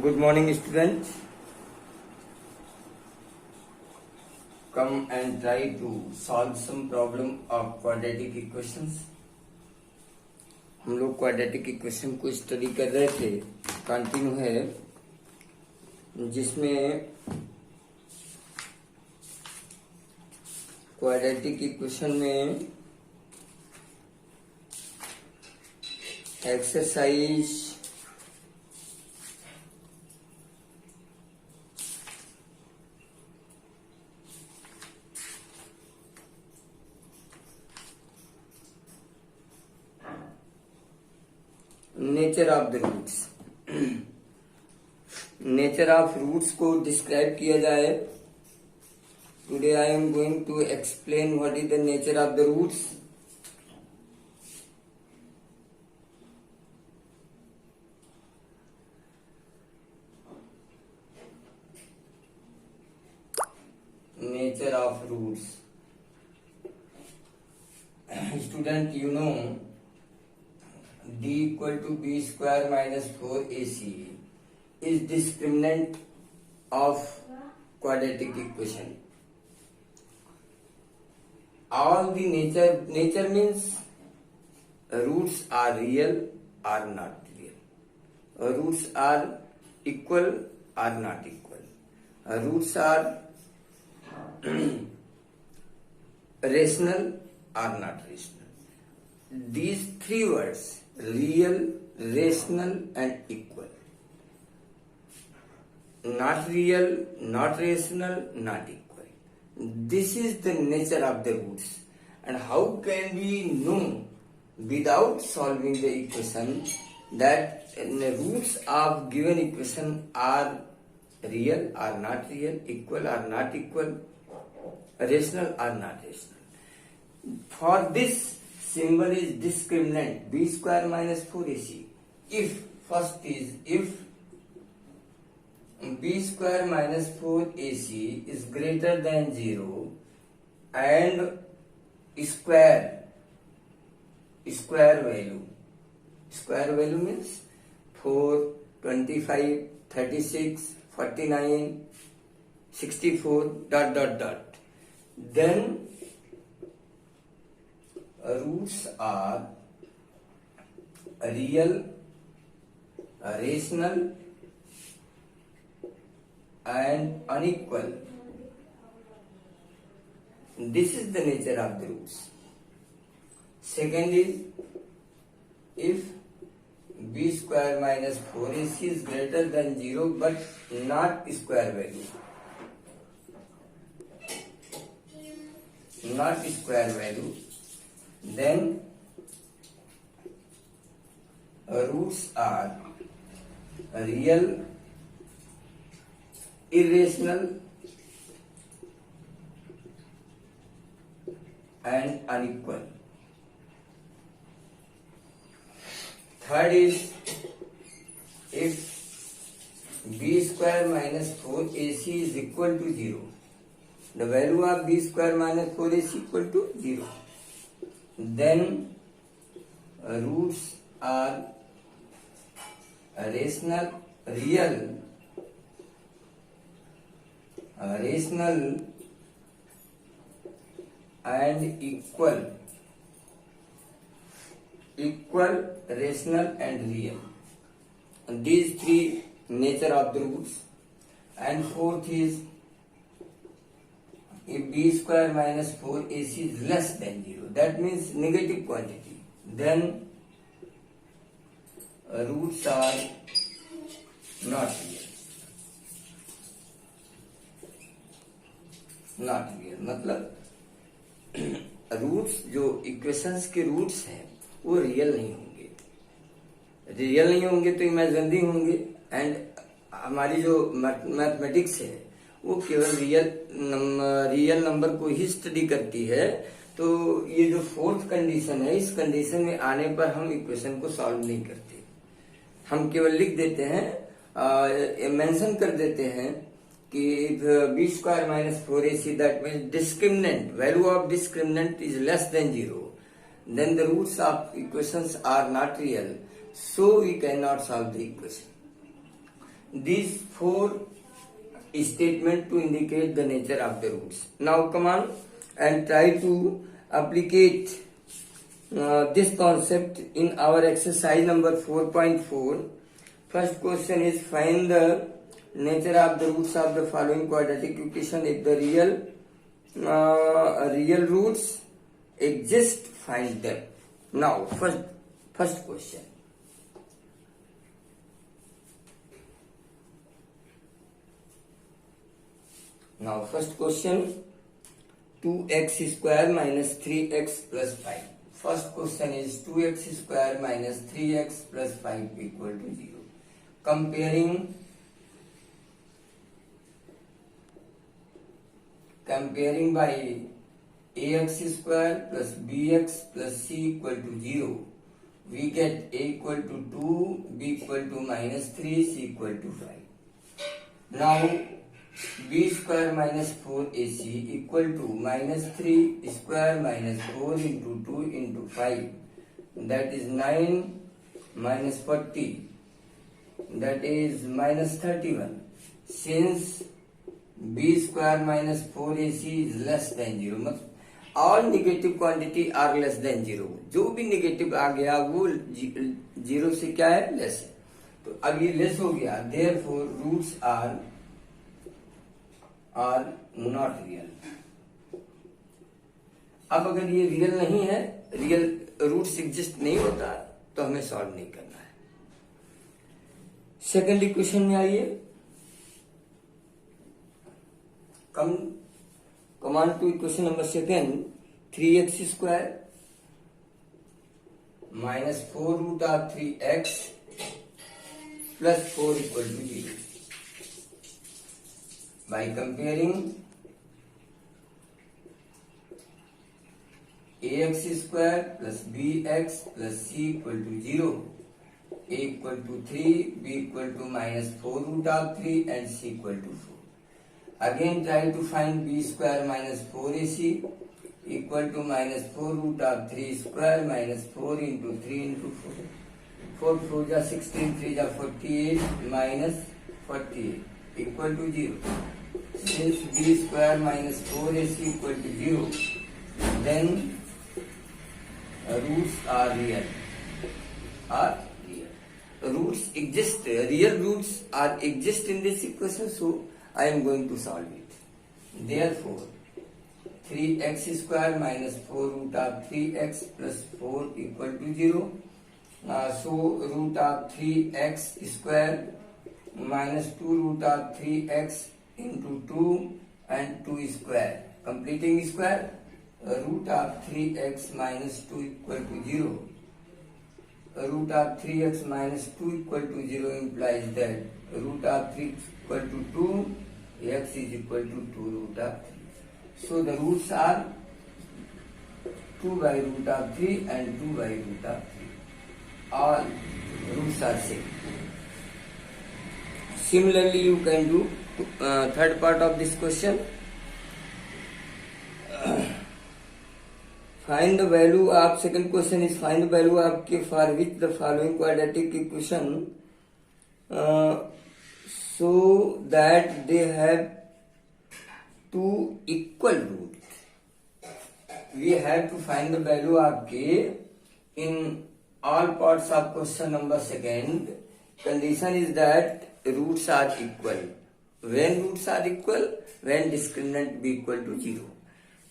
Good morning, students. Come and try to solve some problem of quadratic equations. हम लोग quadratic equation को study कर रहे थे, कंटिन्यू है, जिसमें क्वाड्रेटिक इक्वेशन में exercise nature of the roots, nature of roots को डिस्क्राइब किया जाए. Today I am going to explain what is the nature of the roots. Nature of roots. Student, you know d equal to b square minus 4ac is discriminant of quadratic equation. All the nature means roots are real or not real. Roots are equal or not equal. Roots are rational or not rational. These three words, real, rational and equal. Not real, not rational, not equal. This is the nature of the roots. And how can we know without solving the equation that the roots of given equation are real or not real, equal or not equal, rational or not rational? For this, symbol is discriminant, b square minus 4ac. If first is if b square minus 4ac is greater than 0 and square value means 4, 25, 36, 49, 64 ... then roots are real, rational and unequal. This is the nature of the roots. Second is if b square minus 4ac is greater than 0 but not square value. Then roots are real, irrational and unequal. Third is if b square minus 4ac is equal to 0. The value of b square minus 4ac equal to 0. Then roots are rational, real, rational and equal, rational and real. And these three nature of the roots. And fourth is if b square minus 4ac is less than 0, that means negative quantity, then roots are not real. मतलब roots जो equations के roots हैं वो real नहीं होंगे तो imaginary होंगे. And हमारी जो मैथमेटिक्स है वो केवल रियल नंबर को ही स्टडी करती है. तो ये जो फोर्थ कंडीशन है, इस कंडीशन में आने पर हम इक्वेशन को सॉल्व नहीं करते. हम केवल लिख देते हैं, मेंशन कर देते हैं कि b square minus 4ac, that means discriminant, value of discriminant is less than 0, then the roots of equations are not real, so we cannot solve the equation. these four statements to indicate the nature of the roots. Now come on and try to applicate this concept in our exercise number 4.4. First question is find the nature of the roots of the following quadratic equation. If the real roots exist, find them. Now first question. Now first question, 2x square minus 3x plus 5. First question is 2x square minus 3x plus 5 equal to 0. Comparing by ax square plus bx plus c equal to 0, we get a equal to 2, b equal to minus 3, c equal to 5. Now b square minus 4ac equal to minus 3 square minus 4 into 2 into 5, that is 9 minus 40, that is minus 31. Since b square minus 4ac is less than 0, all negative quantity are less than 0. जो भी negative आ गया वो 0 से क्या है, less है. तो अब ये लेस हो गया, therefore roots are not real. अब अगर ये रियल नहीं है, रियल रूट्स एग्जिस्ट नहीं होता, तो हमें सॉल्व नहीं करना है. सेकेंड इक्वेशन में आइए. Come on to equation number second. 3x square minus 4 root of 3x plus 4 equal to 0. By comparing ax square plus bx plus c equal to 0, a equal to 3, b equal to minus 4 root of 3 and c equal to 4. Again try to find b square minus 4ac equal to minus 4 root of 3 square minus 4 into 3 into 4. 4 4 ja 16, 3 ja 48 minus 48 equal to 0. Since b square minus 4ac equal to 0, then roots are real. Roots exist, real roots exist in this equation, so I am going to solve it. Therefore, 3x square minus 4 root of 3x plus 4 equal to 0. So root of 3x square minus 2 root of 3x into 2 and 2 square. Completing square, root of 3x minus 2 equal to 0. Root of 3x minus 2 equal to 0 implies that root of 3 equal to 2, x is equal to 2 root of 3. So the roots are 2 by root of 3 and 2 by root of 3. All roots are same. Similarly, you can do third part of this question. Find the value of, second question is find the value of k for which the following quadratic equation so that they have two equal roots. We have to find the value of k in all parts of question number second. Condition is that roots are equal. When roots are equal, when discriminant be equal to 0.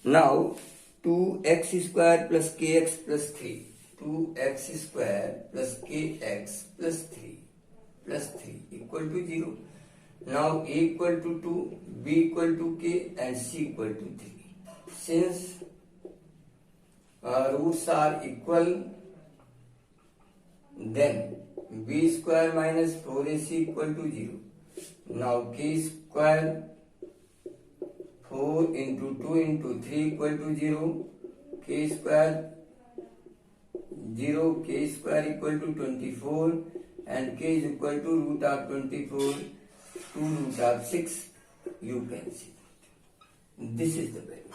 Now 2x square plus kx plus 3. 2x square plus kx plus 3 equal to 0. Now a equal to 2, b equal to k and c equal to 3. Since roots are equal, then b square minus 4ac equal to 0. Now k square 4 into 2 into 3 equal to 0. K square 0, k square equal to 24 and k is equal to root of 24, 2 root of 6. You can see this is the value.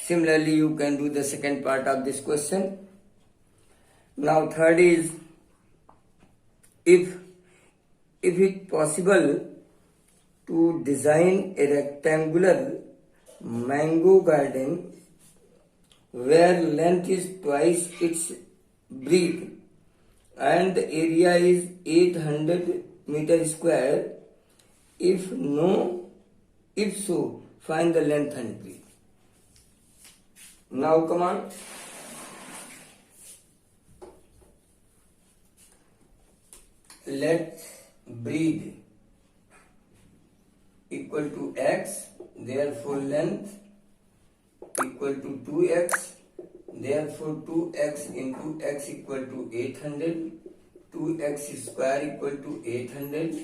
Similarly, you can do the second part of this question. Now third is if if it possible to design a rectangular mango garden where length is twice its breadth and the area is 800 meter square. If so, find the length and breadth. Now come on. Let breadth equal to x, therefore length equal to 2x, therefore 2x into x equal to 800, 2x square equal to 800,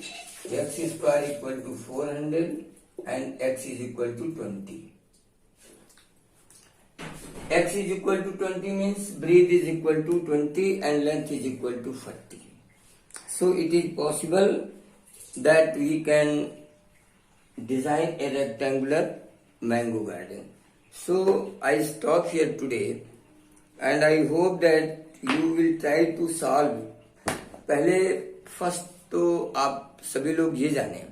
x square equal to 400 and x is equal to 20. X is equal to 20 means breadth is equal to 20 and length is equal to 40. So it is possible that we can design a rectangular mango garden. So I stop here today and I hope that you will try to solve. पहले first तो आप सभी लोग ये जाने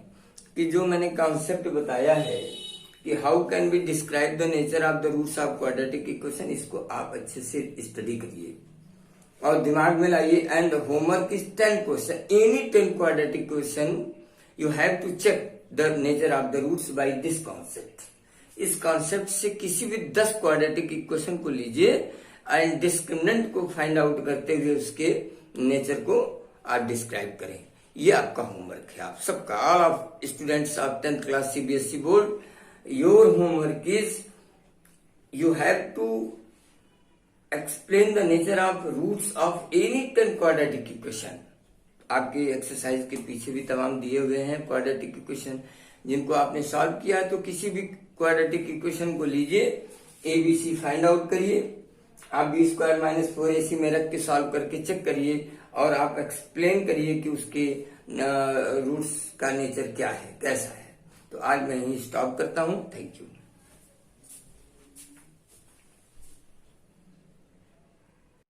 कि जो मैंने कॉन्सेप्ट बताया है कि how can be describe the nature of the roots of quadratic equation, इसको आप अच्छे से स्टडी करिए और दिमाग में लाइए. And homework is 10 question, any 10 quadratic equation you have to check the nature of the roots by this concept. इस कॉन्सेप्ट से किसी भी 10 क्वाड्रेटिक इक्वेशन को लीजिए एंड डिस्क्रिमिनेंट को फाइंड आउट करते हुए उसके नेचर को आप डिस्क्राइब करें. ये आपका होमवर्क है आप सबका. All of students of 10th class CBSE board, your homework is you have to explain the nature of roots of any 10 quadratic equation. आपके एक्सरसाइज के पीछे भी तमाम दिए हुए हैं क्वाड्रेटिक इक्वेशन जिनको आपने सॉल्व किया है. तो किसी भी क्वाड्रेटिक इक्वेशन को लीजिए, ABC फाइंड आउट करिए, आप b स्क्वायर माइनस 4ac में रख के सॉल्व करके चेक करिए और आप एक्सप्लेन करिए कि उसके रूट्स का नेचर क्या है, कैसा है. तो आज मैं यही स्टॉप करता हूं. Thank you.